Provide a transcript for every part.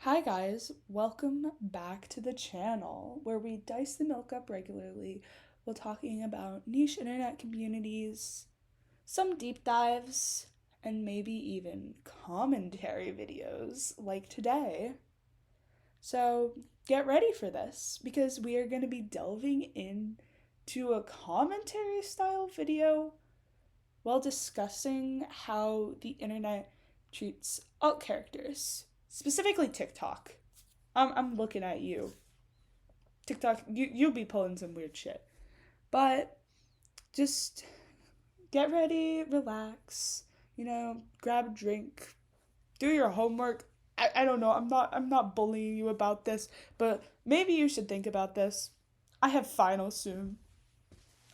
Hi guys, welcome back to the channel where we dice the milk up regularly while talking about niche internet communities, some deep dives, and maybe even commentary videos like today. So get ready for this because we are going to be delving into a commentary style video while discussing how the internet treats alt characters, specifically TikTok. I'm looking at you. TikTok, you'll be pulling some weird shit. But just get ready, relax, grab a drink, do your homework. I don't know, I'm not bullying you about this, but maybe you should think about this. I have finals soon.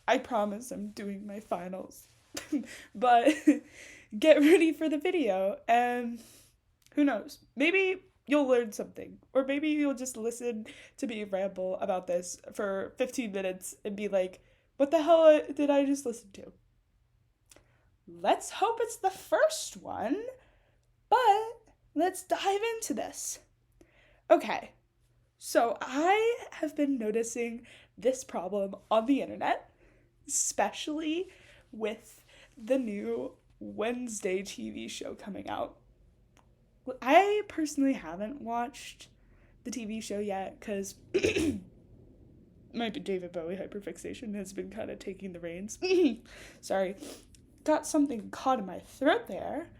I promise I'm doing my finals. But get ready for the video and who knows? Maybe you'll learn something. Or maybe you'll just listen to me ramble about this for 15 minutes and be like, what the hell did I just listen to? Let's hope it's the first one, but let's dive into this. Okay, so I have been noticing this problem on the internet, especially with the new Wednesday TV show coming out. I personally haven't watched the TV show yet because my David Bowie hyperfixation has been kind of taking the reins. Sorry, got something caught in my throat there,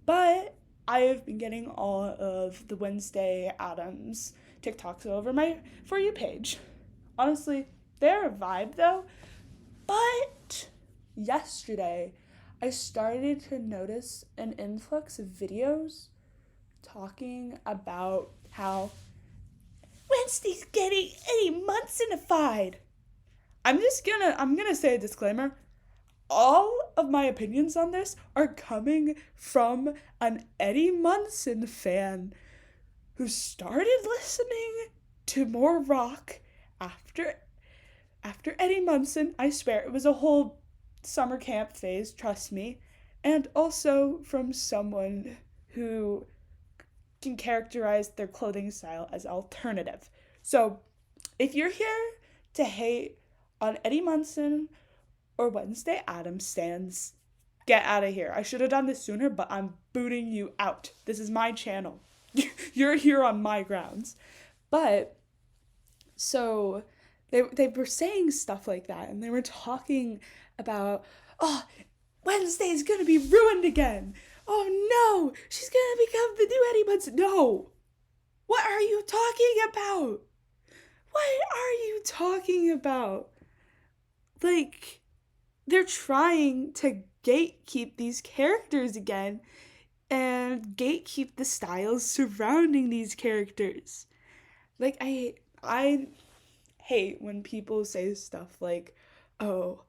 but I have been getting all of the Wednesday Addams TikToks over my For You page. Honestly, they're a vibe though, but yesterday I started to notice an influx of videos talking about how Wednesday's getting Eddie Munsonified. I'm gonna say a disclaimer. All of my opinions on this are coming from an Eddie Munson fan who started listening to more rock after Eddie Munson. I swear it was a whole summer camp phase, trust me. And also from someone who can characterize their clothing style as alternative. So, if you're here to hate on Eddie Munson or Wednesday Addams stands, get out of here. I should have done this sooner, but I'm booting you out. This is my channel. You're here on my grounds. But, so, they were saying stuff like that, and they were talking about, oh, Wednesday's gonna be ruined again. Oh no, she's gonna become the new Eddie Munson. No. What are you talking about? What are you talking about? Like, they're trying to gatekeep these characters again and gatekeep the styles surrounding these characters. Like, I hate when people say stuff like, oh,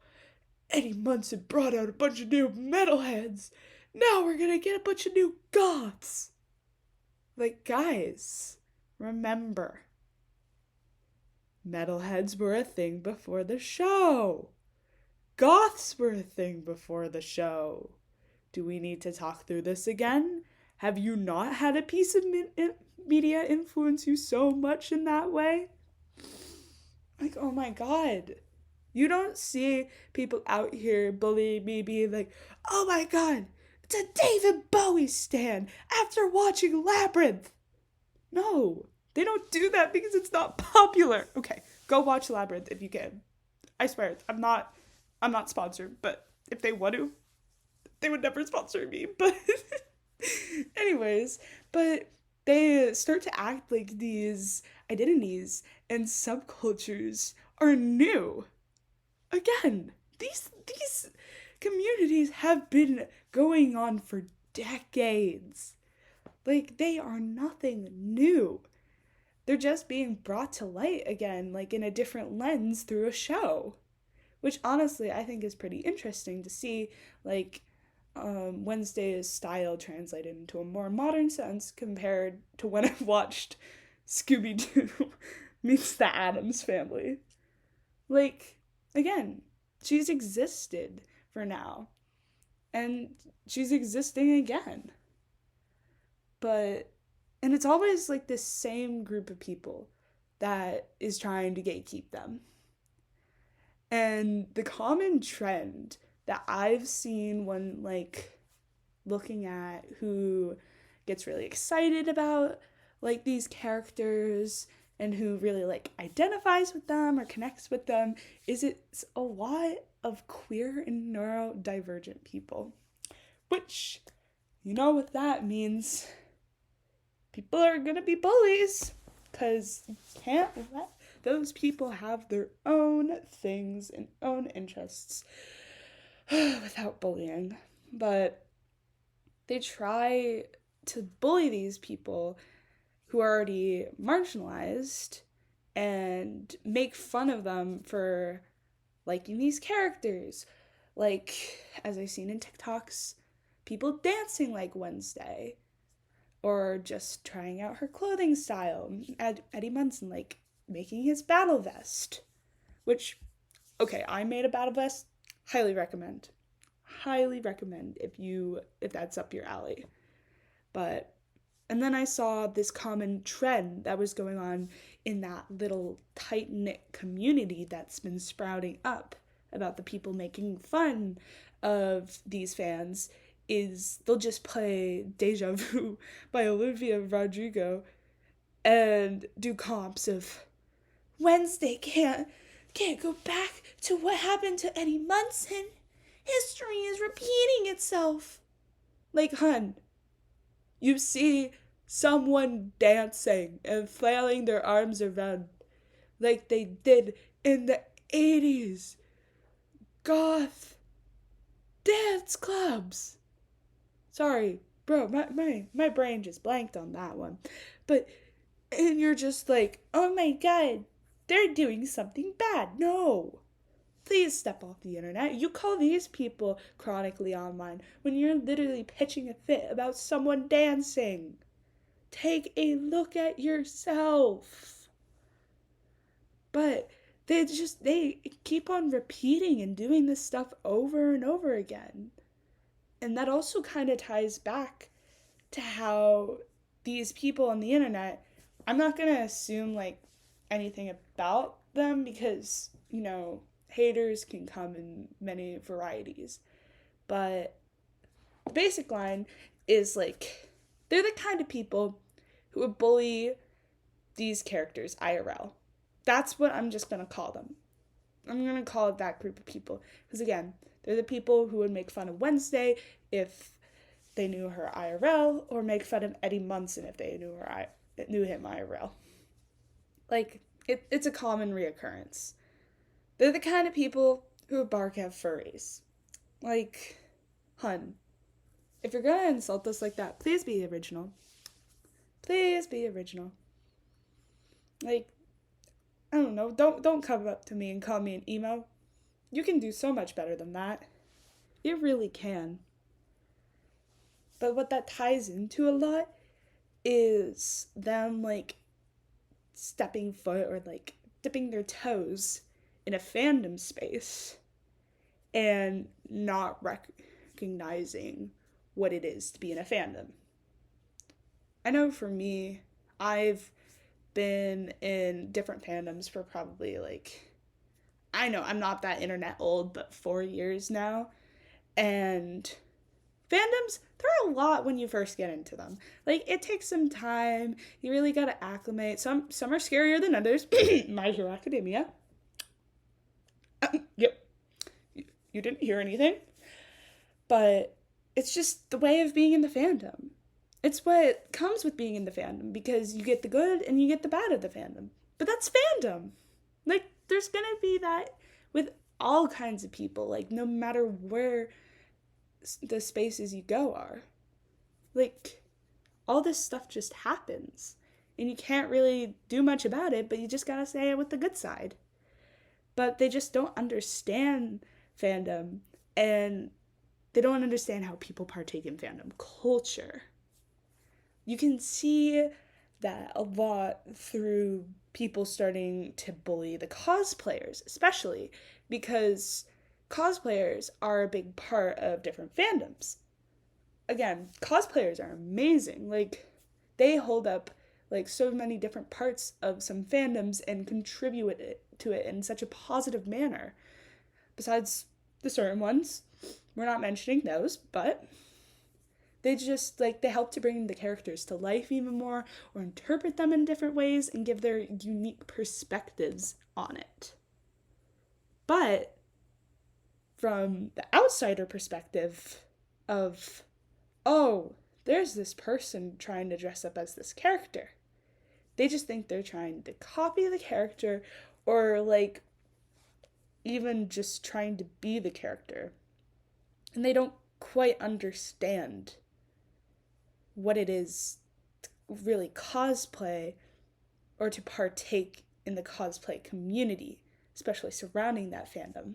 Eddie Munson brought out a bunch of new metalheads. Now we're gonna get a bunch of new goths. Like, guys, remember, metalheads were a thing before the show. Goths were a thing before the show. Do we need to talk through this again? Have you not had a piece of media influence you so much in that way? Like, oh my god. You don't see people out here bullying me being like, oh my god, it's a David Bowie stan after watching Labyrinth. No, they don't do that because it's not popular. Okay, go watch Labyrinth if you can. I swear, I'm not sponsored, but if they want to, they would never sponsor me. But anyways, but they start to act like these identities and subcultures are new. Again, these communities have been going on for decades. Like, they are nothing new. They're just being brought to light again, like in a different lens through a show. Which honestly I think is pretty interesting to see, like, Wednesday's style translated into a more modern sense compared to when I watched Scooby-Doo meets the Addams Family. Like, again, she's existed for now. And she's existing again. But And it's always like this same group of people that is trying to gatekeep them. And the common trend that I've seen when like looking at who gets really excited about like these characters and who really like identifies with them or connects with them is it's a lot of queer and neurodivergent people. Which, you know what that means. People are gonna be bullies because you can't let those people have their own things and own interests without bullying. But they try to bully these people who are already marginalized and make fun of them for liking these characters. Like, as I've seen in TikToks, people dancing like Wednesday, or just trying out her clothing style. Eddie Munson, like, making his battle vest, which, okay, I made a battle vest, highly recommend. Highly recommend if that's up your alley. But, and then I saw this common trend that was going on in that little tight-knit community that's been sprouting up about the people making fun of these fans is they'll just play Deja Vu by Olivia Rodrigo and do comps of Wednesday can't go back to what happened to Eddie Munson. History is repeating itself. Like, hun, you see someone dancing and flailing their arms around like they did in the 80s. Goth dance clubs. Sorry, bro, my brain just blanked on that one. But, and you're just like, oh my god, they're doing something bad. No. Please step off the internet. You call these people chronically online when you're literally pitching a fit about someone dancing. Take a look at yourself. But they keep on repeating and doing this stuff over and over again. And that also kind of ties back to how these people on the internet, I'm not going to assume like anything about them because, you know, haters can come in many varieties. But the basic line is like, they're the kind of people who would bully these characters IRL. That's what I'm just going to call them. I'm going to call it that group of people. Because again, they're the people who would make fun of Wednesday if they knew her IRL, or make fun of Eddie Munson if they knew him IRL. Like, it's a common reoccurrence. They're the kind of people who would bark at furries. Like, hun, if you're gonna insult us like that, please be original. Please be original. Like, I don't know, don't come up to me and call me an emo. You can do so much better than that. You really can. But what that ties into a lot is them, like, stepping foot or, like, dipping their toes in a fandom space and not recognizing what it is to be in a fandom. I know for me, I've been in different fandoms for probably, like, I know I'm not that internet old, but 4 years now. And fandoms, they're a lot when you first get into them. Like, it takes some time. You really gotta acclimate. Some are scarier than others. My Hero Academia. Yep. You didn't hear anything. But it's just the way of being in the fandom. It's what comes with being in the fandom, because you get the good and you get the bad of the fandom. But that's fandom. Like, there's gonna be that with all kinds of people, like, no matter where the spaces you go are. Like, all this stuff just happens. And you can't really do much about it, but you just gotta say it with the good side. But they just don't understand fandom, and they don't understand how people partake in fandom culture. You can see that a lot through people starting to bully the cosplayers, especially because cosplayers are a big part of different fandoms. Again, cosplayers are amazing. Like, they hold up like so many different parts of some fandoms and contribute to it in such a positive manner. Besides the certain ones, we're not mentioning those, but they just like they help to bring the characters to life even more, or interpret them in different ways and give their unique perspectives on it. But from the outsider perspective of, oh, there's this person trying to dress up as this character, they just think they're trying to copy the character, or like even just trying to be the character. And they don't quite understand what it is to really cosplay or to partake in the cosplay community, especially surrounding that fandom.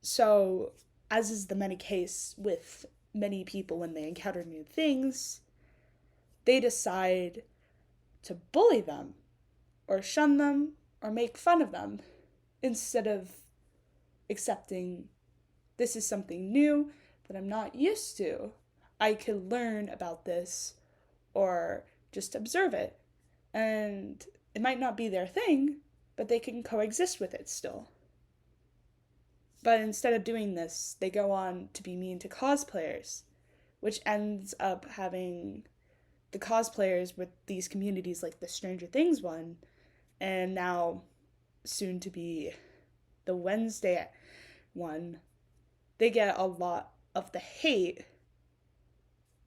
So, as is the many case with many people when they encounter new things, they decide to bully them, or shun them, or make fun of them, instead of accepting this is something new that I'm not used to. I could learn about this, or just observe it. And it might not be their thing, but they can coexist with it still. But instead of doing this, they go on to be mean to cosplayers, which ends up having the cosplayers with these communities like the Stranger Things one, and now soon to be the Wednesday one, they get a lot of the hate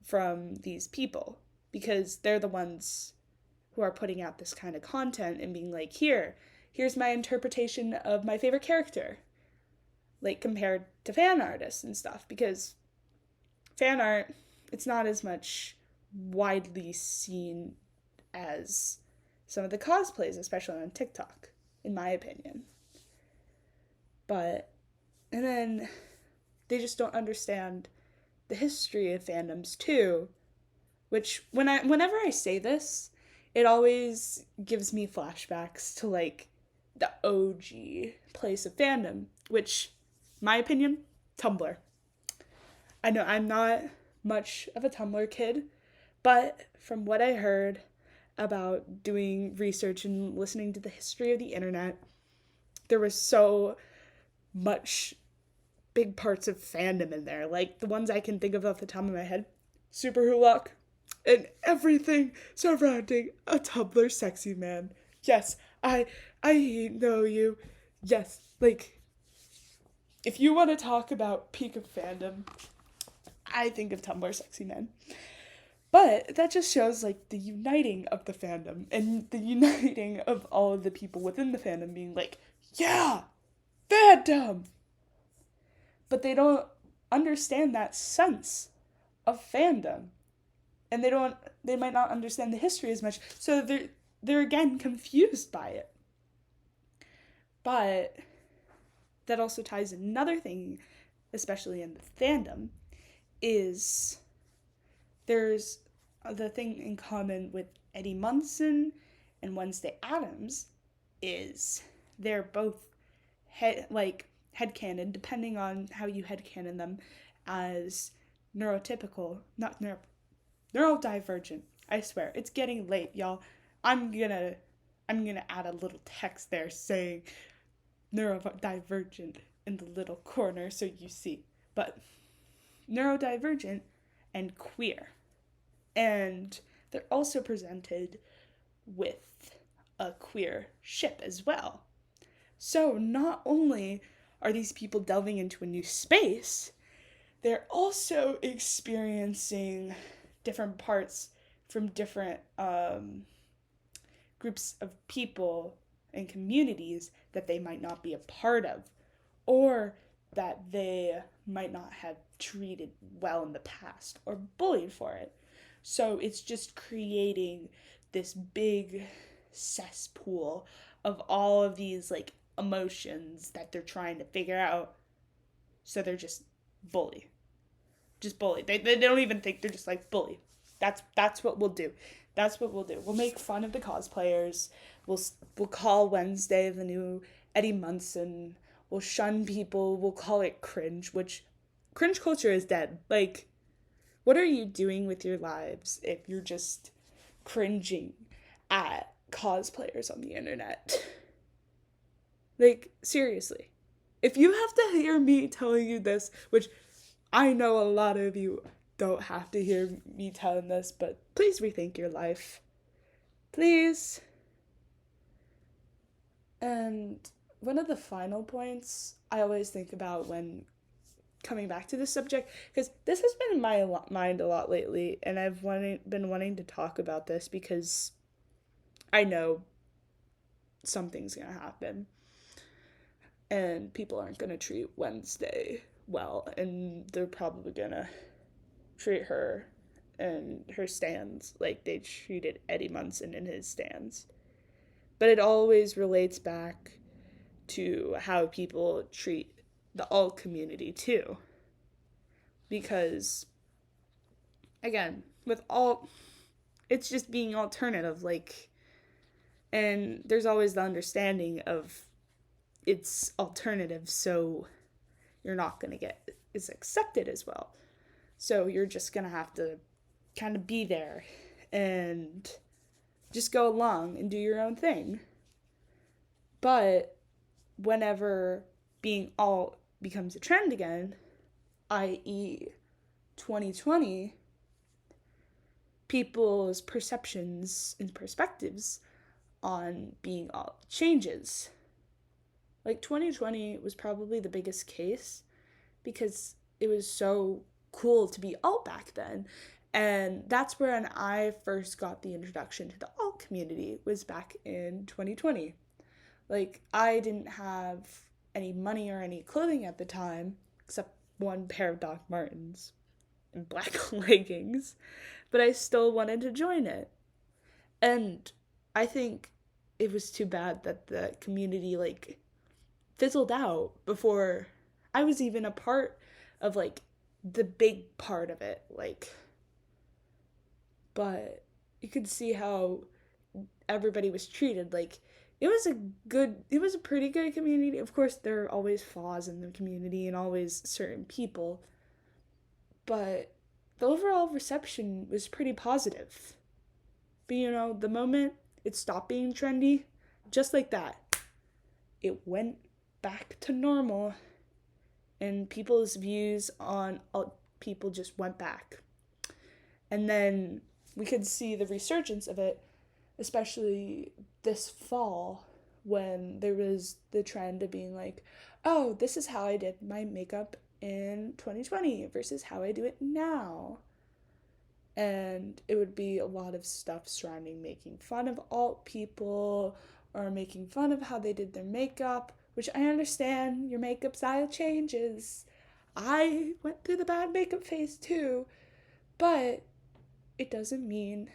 from these people because they're the ones who are putting out this kind of content and being like, here's my interpretation of my favorite character, like compared to fan artists and stuff, because fan art, it's not as much widely seen as some of the cosplays, especially on TikTok, in my opinion. But, and then they just don't understand the history of fandoms too, which whenever I say this, it always gives me flashbacks to like the OG place of fandom, which, my opinion, Tumblr. I know I'm not much of a Tumblr kid, but from what I heard about doing research and listening to the history of the internet, there was so much big parts of fandom in there. Like the ones I can think of off the top of my head, Super Hulock, and everything surrounding a Tumblr sexy man. Yes, I know you. Yes, like, if you want to talk about peak of fandom, I think of Tumblr sexy men. But that just shows like the uniting of the fandom and the uniting of all of the people within the fandom being like, yeah, fandom. But they don't understand that sense of fandom. And they might not understand the history as much, so they're again confused by it. But that also ties another thing, especially in the fandom, is there's the thing in common with Eddie Munson and Wednesday Addams is they're both headcanon, depending on how you headcanon them, as neurotypical, not neurodivergent. I swear, it's getting late, y'all. I'm gonna add a little text there saying neurodivergent in the little corner so you see. But neurodivergent and queer. And they're also presented with a queer ship as well. So not only are these people delving into a new space, they're also experiencing different parts from different groups of people and communities that they might not be a part of, or that they might not have treated well in the past or bullied for it. So it's just creating this big cesspool of all of these like emotions that they're trying to figure out. So they're just bully. Just bully. They don't even think, they're just like bully. That's what we'll do. That's what we'll do. We'll make fun of the cosplayers. We'll call Wednesday the new Eddie Munson. We'll shun people. We'll call it cringe, which cringe culture is dead. Like, What are you doing with your lives if you're just cringing at cosplayers on the internet? Like, seriously. If you have to hear me telling you this, which I know a lot of you don't have to hear me telling this, but please rethink your life. Please. And one of the final points I always think about when coming back to this subject, because this has been in my mind a lot lately, and I've been wanting to talk about this because I know something's going to happen. And people aren't going to treat Wednesday well, and they're probably going to treat her and her stands like they treated Eddie Munson in his stands. But it always relates back to how people treat the alt community too. Because, again, with alt, it's just being alternative, like, and there's always the understanding of it's alternative, so you're not going to get as accepted as well. So you're just going to have to kind of be there and just go along and do your own thing. But whenever being alt becomes a trend again, i.e. 2020, people's perceptions and perspectives on being alt changes. Like, 2020 was probably the biggest case because it was so cool to be alt back then. And that's when I first got the introduction to the alt community, was back in 2020. Like, I didn't have any money or any clothing at the time, except one pair of Doc Martens and black leggings, but I still wanted to join it. And I think it was too bad that the community, like, fizzled out before I was even a part of, like, the big part of it, like, but you could see how everybody was treated. Like, it was a pretty good community. Of course, there are always flaws in the community and always certain people, but the overall reception was pretty positive. But, you know, the moment it stopped being trendy, just like that, it went back to normal, and people's views on people just went back. And then we could see the resurgence of it, especially this fall, when there was the trend of being like, oh, this is how I did my makeup in 2020 versus how I do it now. And it would be a lot of stuff surrounding making fun of alt people or making fun of how they did their makeup, which I understand your makeup style changes. I went through the bad makeup phase too, but it doesn't mean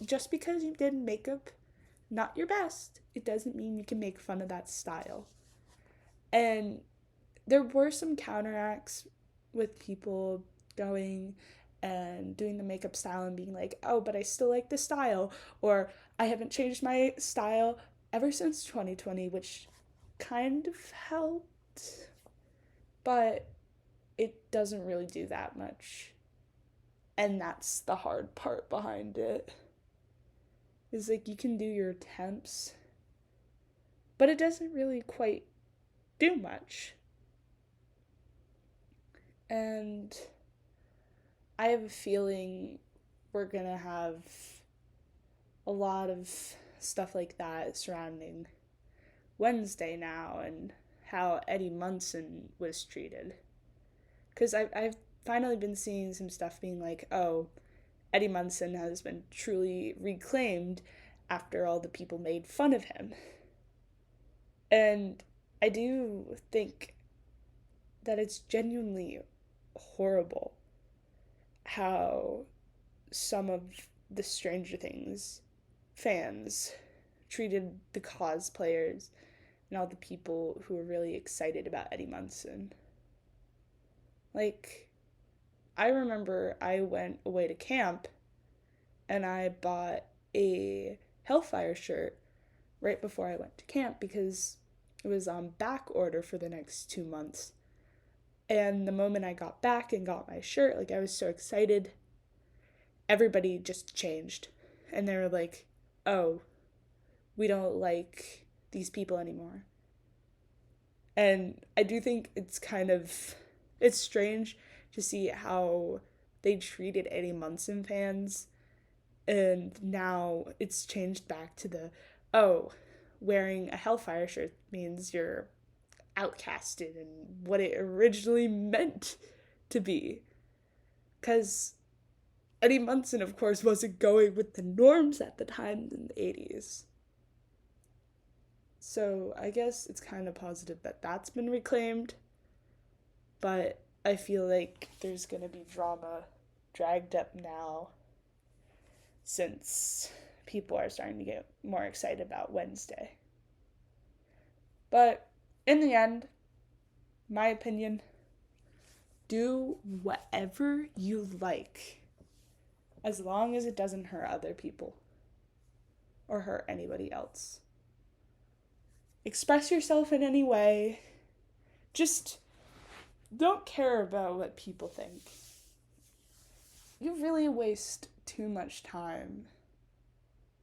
just because you did makeup not your best, it doesn't mean you can make fun of that style. And there were some counteracts with people going and doing the makeup style and being like, oh, but I still like the style, or I haven't changed my style ever since 2020, which kind of helped, but it doesn't really do that much. And that's the hard part behind it. Is like, you can do your attempts, but it doesn't really quite do much. And I have a feeling we're gonna have a lot of stuff like that surrounding Wednesday now and how Eddie Munson was treated. Because I've finally been seeing some stuff being like, oh, Eddie Munson has been truly reclaimed after all the people made fun of him. And I do think that it's genuinely horrible how some of the Stranger Things fans treated the cosplayers and all the people who were really excited about Eddie Munson. Like, I remember I went away to camp and I bought a Hellfire shirt right before I went to camp because it was on back order for the next 2 months. And the moment I got back and got my shirt, like, I was so excited. Everybody just changed. And they were like, oh, we don't like these people anymore. And I do think it's strange to see how they treated Eddie Munson fans. And now it's changed back to oh, wearing a Hellfire shirt means you're outcasted and what it originally meant to be. Because Eddie Munson, of course, wasn't going with the norms at the time in the 80s. So I guess it's kind of positive that that's been reclaimed. But I feel like there's going to be drama dragged up now since people are starting to get more excited about Wednesday. But in the end, my opinion, do whatever you like as long as it doesn't hurt other people or hurt anybody else. Express yourself in any way. Just don't care about what people think. You really waste too much time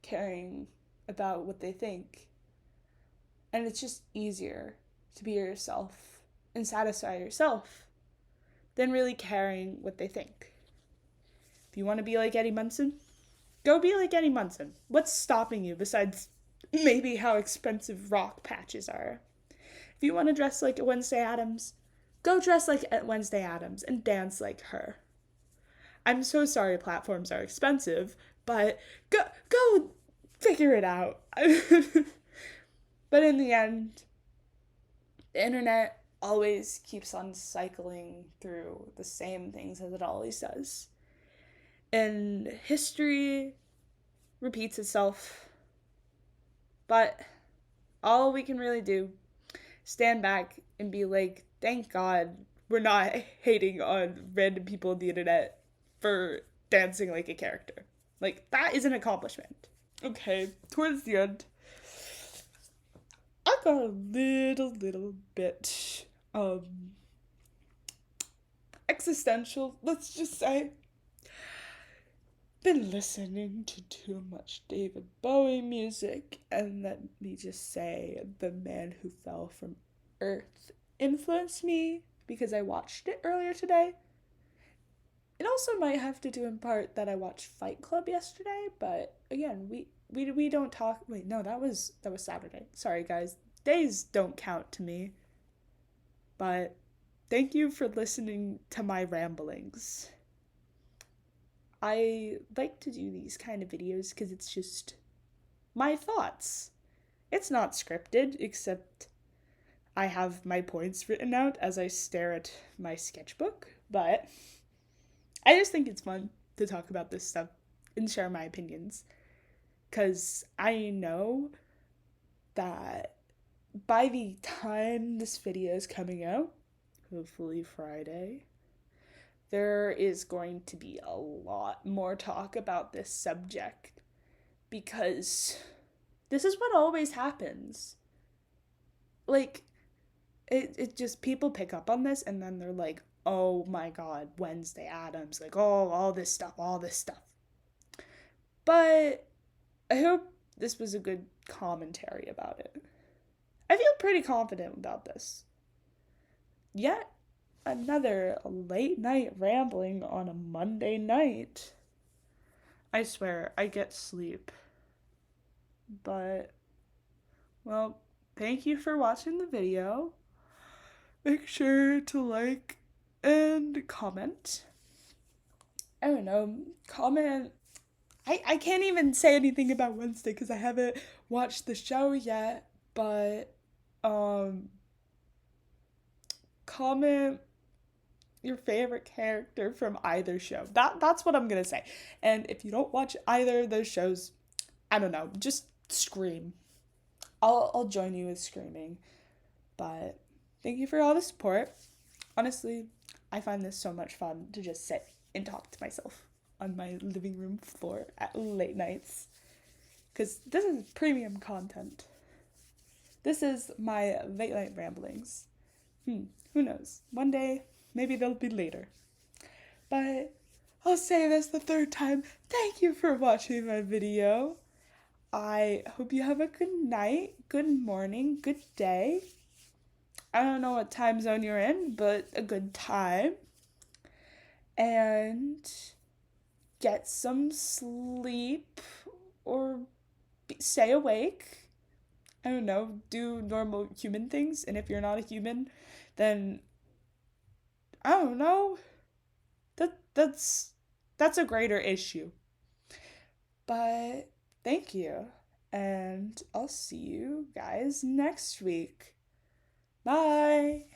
caring about what they think. And it's just easier to be yourself and satisfy yourself than really caring what they think. If you want to be like Eddie Munson, go be like Eddie Munson. What's stopping you besides maybe how expensive rock patches are? If you want to dress like Wednesday Addams, go dress like Wednesday Addams and dance like her. I'm so sorry platforms are expensive, but go figure it out. But in the end, the internet always keeps on cycling through the same things as it always does. And history repeats itself. But all we can really do is stand back and be like, thank God we're not hating on random people on the internet for dancing like a character. Like, that is an accomplishment. Okay, towards the end, I got a little bit existential, let's just say. Been listening to too much David Bowie music, and let me just say, The Man Who Fell from Earth influenced me because I watched it earlier today. It also might have to do in part that I watched Fight Club yesterday, but again, we don't talk. Wait, no, that was Saturday. Sorry, guys. Days don't count to me. But thank you for listening to my ramblings. I like to do these kind of videos because it's just my thoughts. It's not scripted, except I have my points written out as I stare at my sketchbook, but I just think it's fun to talk about this stuff and share my opinions, because I know that by the time this video is coming out, hopefully Friday, there is going to be a lot more talk about this subject, because this is what always happens. Like, it just, people pick up on this and then they're like, oh my God, Wednesday Addams, like, oh, all this stuff. But I hope this was a good commentary about it. I feel pretty confident about this. Yet another late night rambling on a Monday night. I swear, I get sleep. But, well, thank you for watching the video. Make sure to like and comment. I don't know, comment. I can't even say anything about Wednesday because I haven't watched the show yet, but comment your favorite character from either show. That's what I'm gonna say. And if you don't watch either of those shows, I don't know, just scream. I'll join you with screaming. But thank you for all the support. Honestly, I find this so much fun to just sit and talk to myself on my living room floor at late nights. Because this is premium content. This is my late night ramblings. Who knows? One day Maybe they'll be later. But I'll say this the third time. Thank you for watching my video. I hope you have a good night, good morning, good day. I don't know what time zone you're in, but a good time. And get some sleep or stay awake. I don't know, do normal human things. And if you're not a human, then I don't know. That's a greater issue. But thank you. And I'll see you guys next week. Bye.